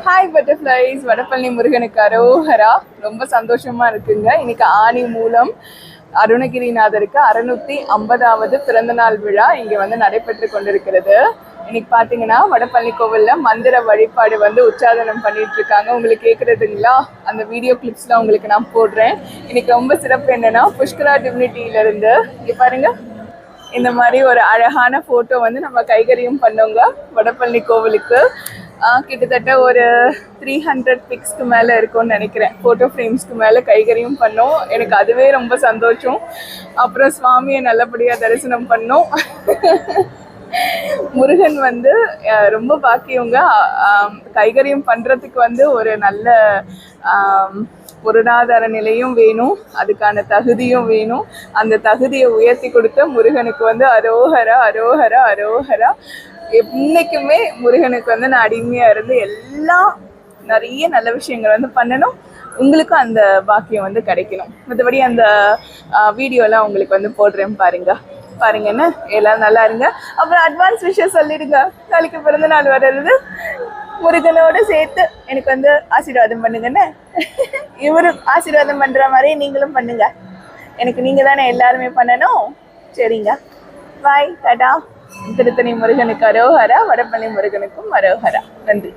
Hi butterflies, Vadapalani முருகனுக்கு அரோஹரா. ரொம்ப சந்தோஷமா இருக்குங்க. இன்னைக்கு ஆணி மூலம் அருணகிரிநாதருக்கு 650வது பிறந்தநாள் விழா இங்கே வந்து நடைபெற்று கொண்டிருக்கிறது. இன்னைக்கு பார்த்தீங்கன்னா வடபழனி கோவிலில் மந்திர வழிபாடு வந்து உச்சாதனம் பண்ணிட்டு இருக்காங்க. உங்களுக்கு கேட்குறதுங்களா? அந்த வீடியோ கிளிப்ஸ்லாம் உங்களுக்கு நான் போடுறேன். இன்னைக்கு ரொம்ப சிறப்பு என்னன்னா, புஷ்கரா டிவினிட்டியிலேருந்து இங்கே பாருங்க, இந்த மாதிரி ஒரு அழகான ஃபோட்டோ வந்து நம்ம கைகரியம் பண்ணோங்க வடபழனி கோவிலுக்கு. கிட்டத்தட்ட ஒரு 300 பிக்ஸ்க்கு மேலே இருக்கும்னு நினைக்கிறேன். ஃபோட்டோ ஃப்ரேம்ஸ்க்கு மேலே கைகரியம் பண்ணோம். எனக்கு அதுவே ரொம்ப சந்தோஷம். அப்புறம் சுவாமியை நல்லபடியாக தரிசனம் பண்ணோம். முருகன் வந்து ரொம்ப பாக்கியவங்க. கைகரியம் பண்ணுறதுக்கு வந்து ஒரு நல்ல பொருளாதார நிலையும் வேணும், அதுக்கான தகுதியும் வேணும். அந்த தகுதியை உயர்த்தி கொடுத்த முருகனுக்கு வந்து அரோஹரா அரோஹரா அரோஹரா. என்னைக்குமே முருகனுக்கு வந்து நான் அடிமையாக இருந்து எல்லாம் நிறைய நல்ல விஷயங்கள் வந்து பண்ணணும். உங்களுக்கும் அந்த பாக்கியம் வந்து கிடைக்கணும். மற்றபடி அந்த வீடியோலாம் உங்களுக்கு வந்து போடுறேன் பாருங்க என்ன, எல்லாரும் நல்லா இருங்க. அப்புறம் அட்வான்ஸ் விஷயம் சொல்லிடுங்க. நாளைக்கு பிறந்த நாள் வர்றது, முருகனோடு சேர்த்து எனக்கு வந்து ஆசீர்வாதம் பண்ணுங்கன்னு. இவரு ஆசீர்வாதம் பண்ற மாதிரி நீங்களும் பண்ணுங்க. எனக்கு நீங்க தானே எல்லாருமே பண்ணணும். சரிங்க, பாய், டாடா. திருத்தணி முருகனுக்கு அரோஹரா, வடபழனி முருகனுக்கும் அரோஹரா. நன்றி.